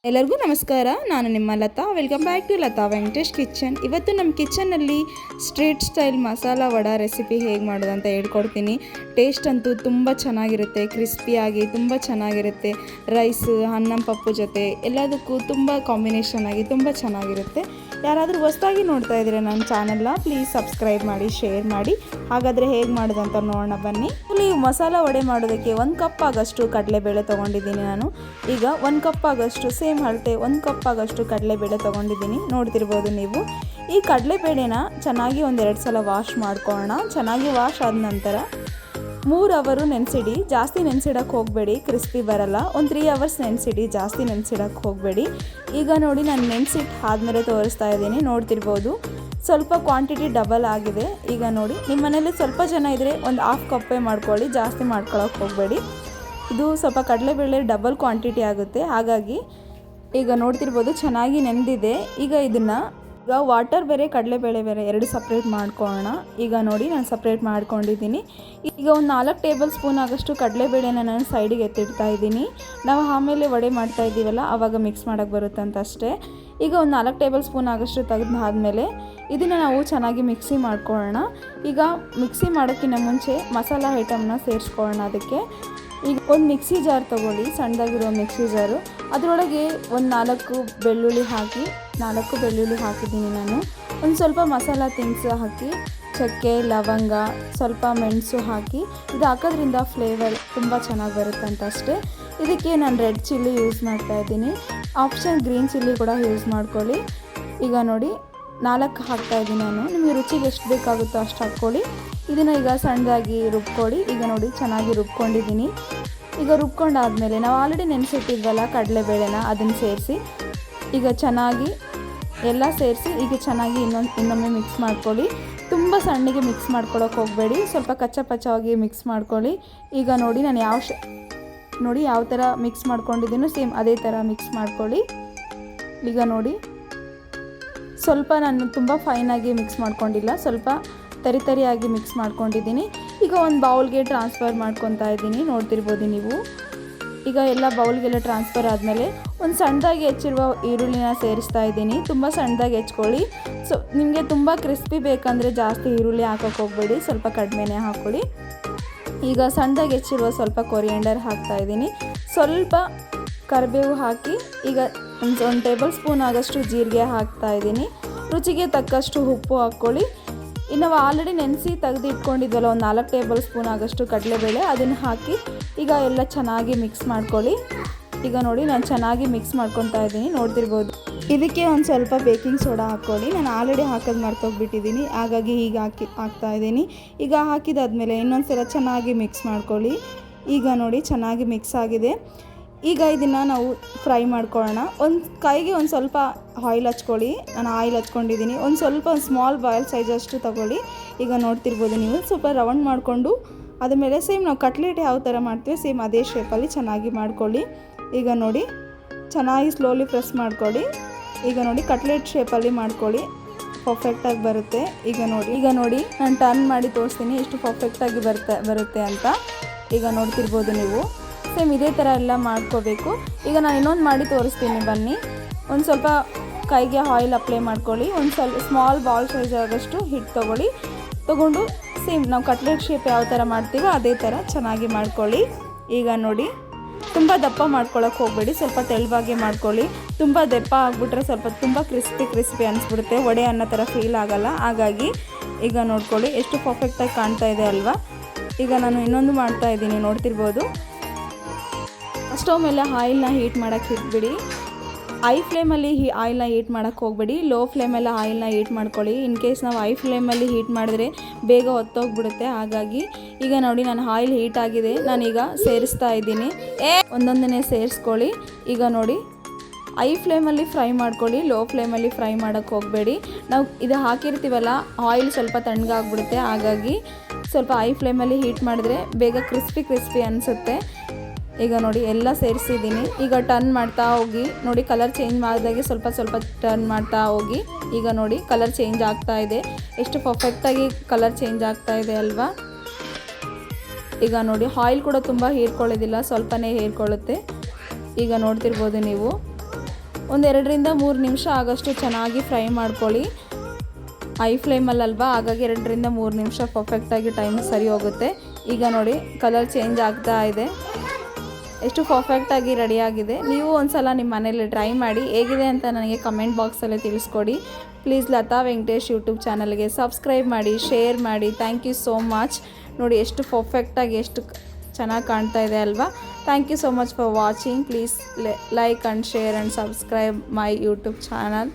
ಎಲ್ಲರಿಗೂ ನಮಸ್ಕಾರ. ನಾನು ನಿಮ್ಮ Latha. Welcome back to Latha Venkatesh kitchen. ಇವತ್ತು ನಮ್ಮ ಕಿಚನ್ನಲ್ಲಿ street style masala vada recipe ಹೇಗೆ ಮಾಡೋದು ಅಂತ ಹೇಳ್ಕೊಡ್ತೀನಿ. ಟೇಸ್ಟ್ ಅಂತೂ ತುಂಬ ಚೆನ್ನಾಗಿರುತ್ತೆ, ಕ್ರಿಸ್ಪಿಯಾಗಿ ತುಂಬ ಚೆನ್ನಾಗಿರುತ್ತೆ. ರೈಸ್, ಅನ್ನ ಪಪ್ಪು ಜೊತೆ ಎಲ್ಲದಕ್ಕೂ ತುಂಬ ಕಾಂಬಿನೇಷನ್ ಆಗಿ ತುಂಬ ಚೆನ್ನಾಗಿರುತ್ತೆ. ಯಾರಾದರೂ ಹೊಸದಾಗಿ ನೋಡ್ತಾ ಇದ್ದೀರಾ ನನ್ನ ಚಾನಲ್ನ, ಪ್ಲೀಸ್ ಸಬ್ಸ್ಕ್ರೈಬ್ ಮಾಡಿ, ಶೇರ್ ಮಾಡಿ. ಹಾಗಾದರೆ ಹೇಗೆ ಮಾಡೋದು ಅಂತ ನೋಡೋಣ ಬನ್ನಿ. ಇಲ್ಲಿ ಮಸಾಲ ವಡೆ ಮಾಡೋದಕ್ಕೆ 1 ಕಪ್ ಆಗೋಷ್ಟು ಕಡಲೆಬೇಳೆ ತೊಗೊಂಡಿದ್ದೀನಿ ನಾನು. ಈಗ 1 ಕಪ್ ಆಗೋಷ್ಟು ಸೇಮ್ ಅಳತೆ 1 ಕಪ್ ಆಗೋಷ್ಟು ಕಡಲೆಬೇಳೆ ತೊಗೊಂಡಿದ್ದೀನಿ, ನೋಡ್ತಿರ್ಬೋದು ನೀವು. ಈ ಕಡಲೆಬೇಳೆನ ಚೆನ್ನಾಗಿ 1-2 ಸಲ ವಾಶ್ ಮಾಡ್ಕೊಳ್ಳೋಣ. ಚೆನ್ನಾಗಿ ವಾಶ್ ಆದ ನಂತರ 3 ಅವರ್ ನೆನೆಸಿಡಿ. ಜಾಸ್ತಿ ನೆನೆಸಿಡಕ್ಕೆ ಹೋಗಬೇಡಿ, ಕ್ರಿಸ್ಪಿ ಬರಲ್ಲ. 3 ಅವರ್ಸ್ ನೆನೆಸಿಡಿ, ಜಾಸ್ತಿ ನೆನೆಸಿಡಕ್ಕೆ ಹೋಗಬೇಡಿ. ಈಗ ನೋಡಿ, ನಾನು ನೆನೆಸಿಟ್ಟು ಆದಮೇಲೆ ತೋರಿಸ್ತಾ ಇದ್ದೀನಿ, ನೋಡ್ತಿರ್ಬೋದು. ಸ್ವಲ್ಪ ಕ್ವಾಂಟಿಟಿ ಡಬಲ್ ಆಗಿದೆ. ಈಗ ನೋಡಿ, ನಿಮ್ಮ ಮನೇಲಿ ಸ್ವಲ್ಪ ಜನ ಇದ್ದರೆ 1/2 ಕಪ್ಪೇ ಮಾಡ್ಕೊಳ್ಳಿ, ಜಾಸ್ತಿ ಮಾಡ್ಕೊಳ್ಳೋಕೆ ಹೋಗಬೇಡಿ. ಇದು ಸ್ವಲ್ಪ ಕಡಲೆಬೇಳೆ ಡಬಲ್ ಕ್ವಾಂಟಿಟಿ ಆಗುತ್ತೆ, ಹಾಗಾಗಿ ಈಗ ನೋಡ್ತಿರ್ಬೋದು ಚೆನ್ನಾಗಿ ನೆನೆದಿದೆ. ಈಗ ವಾಟರ್ ಬೇರೆ ಕಡಲೆಬೇಳೆ ಬೇರೆ 2 ಸಪ್ರೇಟ್ ಮಾಡ್ಕೊಳ್ಳೋಣ. ಈಗ ನೋಡಿ, ನಾನು ಸಪ್ರೇಟ್ ಮಾಡ್ಕೊಂಡಿದ್ದೀನಿ. ಈಗ 4 ಟೇಬಲ್ ಸ್ಪೂನ್ ಆಗೋಷ್ಟು ಕಡಲೆಬೇಳೆನ ನಾನು ಸೈಡಿಗೆ ಎತ್ತಿಡ್ತಾ ಇದ್ದೀನಿ. ನಾವು ಆಮೇಲೆ ವಡೆ ಮಾಡ್ತಾ ಇದ್ದೀವಲ್ಲ, ಆವಾಗ ಮಿಕ್ಸ್ ಮಾಡೋಕ್ಕೆ ಬರುತ್ತೆ ಅಂತ ಅಷ್ಟೇ. ಈಗ 4 ಟೇಬಲ್ ಸ್ಪೂನ್ ಆಗೋಷ್ಟು ತೆಗೆದಾದ್ಮೇಲೆ ಇದನ್ನು ನಾವು ಚೆನ್ನಾಗಿ ಮಿಕ್ಸಿ ಮಾಡ್ಕೊಳ್ಳೋಣ. ಈಗ ಮಿಕ್ಸಿ ಮಾಡೋಕ್ಕಿಂತ ಮುಂಚೆ ಮಸಾಲ ಐಟಮ್ನ ಸೇರಿಸ್ಕೊಳ್ಳೋಣ. ಅದಕ್ಕೆ ಈಗ ಒಂದು ಮಿಕ್ಸಿ ಜಾರ್ ತೊಗೊಳ್ಳಿ, ಸಣ್ಣದಾಗಿರೋ ಮಿಕ್ಸಿ ಜಾರು. ಅದರೊಳಗೆ 4 ಬೆಳ್ಳುಳ್ಳಿ ಹಾಕಿ, 4 ಬೆಳ್ಳುಳ್ಳಿ ಹಾಕಿದ್ದೀನಿ ನಾನು. ಒಂದು ಸ್ವಲ್ಪ ಮಸಾಲ ತಿನಿಸು ಹಾಕಿ, ಚಕ್ಕೆ, ಲವಂಗ, ಸ್ವಲ್ಪ ಮೆಣಸು ಹಾಕಿ. ಇದು ಹಾಕೋದ್ರಿಂದ ಫ್ಲೇವರ್ ತುಂಬ ಚೆನ್ನಾಗಿ ಬರುತ್ತೆ ಅಂತ ಅಷ್ಟೇ. ಇದಕ್ಕೆ ನಾನು ರೆಡ್ ಚಿಲ್ಲಿ ಯೂಸ್ ಮಾಡ್ತಾಯಿದ್ದೀನಿ. ಆಪ್ಷನ್ ಗ್ರೀನ್ ಚಿಲ್ಲಿ ಕೂಡ ಯೂಸ್ ಮಾಡ್ಕೊಳ್ಳಿ. ಈಗ ನೋಡಿ, 4 ಹಾಕ್ತಾಯಿದ್ದೀನಿ ನಾನು. ನಿಮಗೆ ರುಚಿಗೆ ಎಷ್ಟು ಬೇಕಾಗುತ್ತೋ ಅಷ್ಟು ಹಾಕ್ಕೊಳ್ಳಿ. ಇದನ್ನು ಈಗ ಸಣ್ಣದಾಗಿ ರುಬ್ಕೊಳ್ಳಿ. ಈಗ ನೋಡಿ, ಚೆನ್ನಾಗಿ ರುಬ್ಕೊಂಡಿದ್ದೀನಿ. ಈಗ ರುಬ್ಕೊಂಡಾದಮೇಲೆ ನಾವು ಆಲ್ರೆಡಿ ನೆನೆಸಿಟ್ಟಿದ್ವಲ್ಲ ಕಡಲೆಬೇಳೆನ, ಅದನ್ನು ಸೇರಿಸಿ ಈಗ ಚೆನ್ನಾಗಿ ಎಲ್ಲ ಸೇರಿಸಿ ಈಗ ಚೆನ್ನಾಗಿ ಇನ್ನೊಮ್ಮೆ ಮಿಕ್ಸ್ ಮಾಡ್ಕೊಳ್ಳಿ. ತುಂಬ ಸಣ್ಣಗೆ ಮಿಕ್ಸ್ ಮಾಡ್ಕೊಳ್ಳೋಕೆ ಹೋಗಬೇಡಿ, ಸ್ವಲ್ಪ ಕಚ್ಚಾ ಪಚ್ಚವಾಗಿ ಮಿಕ್ಸ್ ಮಾಡ್ಕೊಳ್ಳಿ. ಈಗ ನೋಡಿ, ನಾನು ಯಾವ ಥರ ಮಿಕ್ಸ್ ಮಾಡ್ಕೊಂಡಿದ್ದೀನೋ ಸೇಮ್ ಅದೇ ಥರ ಮಿಕ್ಸ್ ಮಾಡ್ಕೊಳ್ಳಿ. ಈಗ ನೋಡಿ, ಸ್ವಲ್ಪ ನಾನು ತುಂಬ ಫೈನಾಗಿ ಮಿಕ್ಸ್ ಮಾಡ್ಕೊಂಡಿಲ್ಲ, ಸ್ವಲ್ಪ ತರಿಯಾಗಿ ಮಿಕ್ಸ್ ಮಾಡ್ಕೊಂಡಿದ್ದೀನಿ. ಈಗ ಒಂದು ಬೌಲ್ಗೆ ಟ್ರಾನ್ಸ್ಫರ್ ಮಾಡ್ಕೊತಾ ಇದ್ದೀನಿ, ನೋಡ್ತಿರ್ಬೋದು ನೀವು. ಈಗ ಎಲ್ಲ ಬೌಲ್ಗೆಲ್ಲ ಟ್ರಾನ್ಸ್ಫರ್ ಆದಮೇಲೆ ಒಂದು ಸಣ್ಣದಾಗಿ ಹೆಚ್ಚಿರುವ ಈರುಳ್ಳಿನ ಸೇರಿಸ್ತಾ ಇದ್ದೀನಿ. ತುಂಬ ಸಣ್ಣದಾಗಿ ಹೆಚ್ಕೊಳ್ಳಿ. ನಿಮಗೆ ತುಂಬ ಕ್ರಿಸ್ಪಿ ಬೇಕಂದರೆ ಜಾಸ್ತಿ ಈರುಳ್ಳಿ ಹಾಕೋಕ್ಕೆ ಹೋಗಬೇಡಿ, ಸ್ವಲ್ಪ ಕಡಿಮೆನೇ ಹಾಕ್ಕೊಳ್ಳಿ. ಈಗ ಸಣ್ಣದಾಗಿ ಹೆಚ್ಚಿರುವ ಸ್ವಲ್ಪ ಕೊರಿಯಂಡರ್ ಹಾಕ್ತಾಯಿದ್ದೀನಿ, ಸ್ವಲ್ಪ ಕರಿಬೇವು ಹಾಕಿ. ಈಗ ಒಂದು ಟೇಬಲ್ ಸ್ಪೂನ್ ಆಗೋಷ್ಟು ಜೀರಿಗೆ ಹಾಕ್ತಾಯಿದ್ದೀನಿ. ರುಚಿಗೆ ತಕ್ಕಷ್ಟು ಉಪ್ಪು ಹಾಕ್ಕೊಳ್ಳಿ. ಇನ್ನು ನಾವು ಆಲ್ರೆಡಿ ನೆನೆಸಿ ತೆಗೆದು ಇಟ್ಕೊಂಡಿದ್ವಲ್ಲ, ಒಂದು 4 ಟೇಬಲ್ ಸ್ಪೂನ್ ಆಗೋಷ್ಟು ಕಡಲೆಬೇಳೆ, ಅದನ್ನು ಹಾಕಿ ಈಗ ಎಲ್ಲ ಚೆನ್ನಾಗಿ ಮಿಕ್ಸ್ ಮಾಡ್ಕೊಳ್ಳಿ. ಈಗ ನೋಡಿ, ನಾನು ಚೆನ್ನಾಗಿ ಮಿಕ್ಸ್ ಮಾಡ್ಕೊತಾ ಇದ್ದೀನಿ, ನೋಡ್ತಿರ್ಬೋದು. ಇದಕ್ಕೆ ಒಂದು ಸ್ವಲ್ಪ ಬೇಕಿಂಗ್ ಸೋಡಾ ಹಾಕ್ಕೊಳ್ಳಿ. ನಾನು ಆಲ್ರೆಡಿ ಹಾಕೋದು ಮರ್ತೋಗ್ಬಿಟ್ಟಿದ್ದೀನಿ, ಹಾಗಾಗಿ ಈಗ ಹಾಕ್ತಾಯಿದ್ದೀನಿ. ಈಗ ಹಾಕಿದಾದ್ಮೇಲೆ ಇನ್ನೊಂದು ಸಲ ಚೆನ್ನಾಗಿ ಮಿಕ್ಸ್ ಮಾಡ್ಕೊಳ್ಳಿ. ಈಗ ನೋಡಿ, ಚೆನ್ನಾಗಿ ಮಿಕ್ಸ್ ಆಗಿದೆ. ಈಗ ಇದನ್ನು ನಾವು ಫ್ರೈ ಮಾಡ್ಕೊಳ್ಳೋಣ. ಕೈಗೆ ಒಂದು ಸ್ವಲ್ಪ ಆಯಿಲ್ ಹಚ್ಕೊಳ್ಳಿ. ನಾನು ಆಯಿಲ್ ಹಚ್ಕೊಂಡಿದ್ದೀನಿ. ಒಂದು ಸ್ಮಾಲ್ ಬಾಯ್ಲ್ ಸೈಜ್ ಅಷ್ಟು ತೊಗೊಳ್ಳಿ. ಈಗ ನೋಡ್ತಿರ್ಬೋದು ನೀವು, ಸ್ವಲ್ಪ ರೌಂಡ್ ಮಾಡಿಕೊಂಡು ಅದಾದಮೇಲೆ ಸೇಮ್ ನಾವು ಕಟ್ಲೆಟ್ ಯಾವ ಥರ ಮಾಡ್ತೀವಿ ಸೇಮ್ ಅದೇ ಶೇಪಲ್ಲಿ ಚೆನ್ನಾಗಿ ಮಾಡ್ಕೊಳ್ಳಿ. ಈಗ ನೋಡಿ, ಚೆನ್ನಾಗಿ ಸ್ಲೋಲಿ ಪ್ರೆಸ್ ಮಾಡ್ಕೊಳ್ಳಿ. ಈಗ ನೋಡಿ, ಕಟ್ಲೆಟ್ ಶೇಪಲ್ಲಿ ಮಾಡ್ಕೊಳ್ಳಿ, ಪರ್ಫೆಕ್ಟಾಗಿ ಬರುತ್ತೆ. ಈಗ ನೋಡಿ ನಾನು ಟರ್ನ್ ಮಾಡಿ ತೋರಿಸ್ತೀನಿ ಎಷ್ಟು ಪರ್ಫೆಕ್ಟಾಗಿ ಬರುತ್ತೆ ಅಂತ. ಈಗ ನೋಡ್ತಿರ್ಬೋದು ನೀವು, ಸೇಮ್ ಇದೇ ಥರ ಎಲ್ಲ ಮಾಡ್ಕೋಬೇಕು. ಈಗ ನಾನು ಇನ್ನೊಂದು ಮಾಡಿ ತೋರಿಸ್ತೀನಿ ಬನ್ನಿ. ಒಂದು ಸ್ವಲ್ಪ ಕೈಗೆ ಆಯಿಲ್ ಅಪ್ಲೈ ಮಾಡ್ಕೊಳ್ಳಿ. ಒಂದು ಸ್ವಲ್ಪ ಸ್ಮಾಲ್ ಬಾಲ್ ಸೈಜ್ ಆಗೋಷ್ಟು ಹಿಟ್ಟು ತೊಗೊಂಡು ಸೇಮ್ ನಾವು ಕಟ್ಲೆಟ್ ಶೇಪ್ ಯಾವ ಥರ ಮಾಡ್ತೀವೋ ಅದೇ ಥರ ಚೆನ್ನಾಗಿ ಮಾಡ್ಕೊಳ್ಳಿ. ಈಗ ನೋಡಿ, ತುಂಬ ದಪ್ಪ ಮಾಡ್ಕೊಳ್ಳೋಕೆ ಹೋಗಬೇಡಿ, ಸ್ವಲ್ಪ ತೆಳುವಾಗೆ ಮಾಡ್ಕೊಳ್ಳಿ. ತುಂಬ ದಪ್ಪ ಆಗಿಬಿಟ್ರೆ ಸ್ವಲ್ಪ ತುಂಬ ಕ್ರಿಸ್ಪಿ ಅನಿಸ್ಬಿಡುತ್ತೆ, ವಡೆ ಅನ್ನೋ ಥರ ಫೀಲ್ ಆಗೋಲ್ಲ. ಹಾಗಾಗಿ ಈಗ ನೋಡ್ಕೊಳ್ಳಿ ಎಷ್ಟು ಪರ್ಫೆಕ್ಟಾಗಿ ಕಾಣ್ತಾ ಇದೆ ಅಲ್ವಾ. ಈಗ ನಾನು ಇನ್ನೊಂದು ಮಾಡ್ತಾ ಇದ್ದೀನಿ, ನೋಡ್ತಿರ್ಬೋದು. ಸ್ಟವ್ ಮೇಲೆ ಆಯಿಲ್ನ ಹೀಟ್ ಮಾಡೋಕ್ಕೆ ಇಟ್ಬಿಡಿ. ಐ ಫ್ಲೇಮಲ್ಲಿ ಆಯಿಲ್ನ ಹೀಟ್ ಮಾಡೋಕ್ಕೆ ಹೋಗಬೇಡಿ, ಲೋ ಫ್ಲೇಮಲ್ಲಿ ಆಯಿಲ್ನ ಹೀಟ್ ಮಾಡ್ಕೊಳ್ಳಿ. ಇನ್ ಕೇಸ್ ನಾವು ಐ ಫ್ಲೇಮಲ್ಲಿ ಹೀಟ್ ಮಾಡಿದ್ರೆ ಬೇಗ ಹೊತ್ತೋಗ್ಬಿಡುತ್ತೆ. ಹಾಗಾಗಿ ಈಗ ನೋಡಿ, ನಾನು ಆಯಿಲ್ ಹೀಟ್ ಆಗಿದೆ, ನಾನೀಗ ಸೇರಿಸ್ತಾ ಇದ್ದೀನಿ. ಒಂದೊಂದನ್ನೇ ಸೇರಿಸ್ಕೊಳ್ಳಿ. ಈಗ ನೋಡಿ, ಐ ಫ್ಲೇಮಲ್ಲಿ ಫ್ರೈ ಮಾಡ್ಕೊಳ್ಳಿ, ಲೋ ಫ್ಲೇಮಲ್ಲಿ ಫ್ರೈ ಮಾಡೋಕ್ಕೆ ಹೋಗಬೇಡಿ. ನಾವು ಇದು ಹಾಕಿರ್ತೀವಲ್ಲ, ಆಯಿಲ್ ಸ್ವಲ್ಪ ತಣ್ಣಗಾಗ್ಬಿಡುತ್ತೆ. ಹಾಗಾಗಿ ಸ್ವಲ್ಪ ಐ ಫ್ಲೇಮಲ್ಲಿ ಹೀಟ್ ಮಾಡಿದ್ರೆ ಬೇಗ ಕ್ರಿಸ್ಪಿ ಅನಿಸುತ್ತೆ. ಈಗ ನೋಡಿ, ಎಲ್ಲ ಸೇರಿಸಿದ್ದೀನಿ. ಈಗ ಟರ್ನ್ ಮಾಡ್ತಾ ಹೋಗಿ ನೋಡಿ, ಕಲರ್ ಚೇಂಜ್ ಮಾಡಿದಾಗೆ ಸ್ವಲ್ಪ ಟರ್ನ್ ಮಾಡ್ತಾ ಹೋಗಿ. ಈಗ ನೋಡಿ, ಕಲರ್ ಚೇಂಜ್ ಆಗ್ತಾ ಇದೆ, ಎಷ್ಟು ಪರ್ಫೆಕ್ಟಾಗಿ ಕಲರ್ ಚೇಂಜ್ ಆಗ್ತಾ ಇದೆ ಅಲ್ವಾ. ಈಗ ನೋಡಿ, ಆಯಿಲ್ ಕೂಡ ತುಂಬ ಹೀರ್ಕೊಳ್ಳೋದಿಲ್ಲ, ಸ್ವಲ್ಪನೇ ಹೀರ್ಕೊಳ್ಳುತ್ತೆ. ಈಗ ನೋಡ್ತಿರ್ಬೋದು ನೀವು. ಒಂದು 2ರಿಂದ 3 ನಿಮಿಷ ಆಗೋಷ್ಟು ಚೆನ್ನಾಗಿ ಫ್ರೈ ಮಾಡ್ಕೊಳ್ಳಿ. ಹೈ ಫ್ಲೇಮಲ್ಲಲ್ವಾ, ಹಾಗಾಗಿ 2ರಿಂದ 3 ನಿಮಿಷ ಪರ್ಫೆಕ್ಟಾಗಿ ಟೈಮ್ ಸರಿ ಹೋಗುತ್ತೆ. ಈಗ ನೋಡಿ ಕಲರ್ ಚೇಂಜ್ ಆಗ್ತಾ ಇದೆ, ಎಷ್ಟು ಪರ್ಫೆಕ್ಟಾಗಿ ರೆಡಿಯಾಗಿದೆ. ನೀವು ಒಂದು ಸಲ ನಿಮ್ಮ ಮನೇಲಿ ಟ್ರೈ ಮಾಡಿ, ಹೇಗಿದೆ ಅಂತ ನನಗೆ ಕಮೆಂಟ್ ಬಾಕ್ಸಲ್ಲಿ ತಿಳಿಸ್ಕೊಡಿ. ಪ್ಲೀಸ್ ಲತಾ ವೆಂಕಟೇಶ್ ಯೂಟ್ಯೂಬ್ ಚಾನಲ್ಗೆ ಸಬ್ಸ್ಕ್ರೈಬ್ ಮಾಡಿ, ಶೇರ್ ಮಾಡಿ. Thank you so much. ನೋಡಿ ಎಷ್ಟು ಪರ್ಫೆಕ್ಟಾಗಿ ಎಷ್ಟು ಚೆನ್ನಾಗಿ ಕಾಣ್ತಾ ಇದೆ ಅಲ್ವಾ. Thank you so much for watching. Please like and share and subscribe my YouTube channel.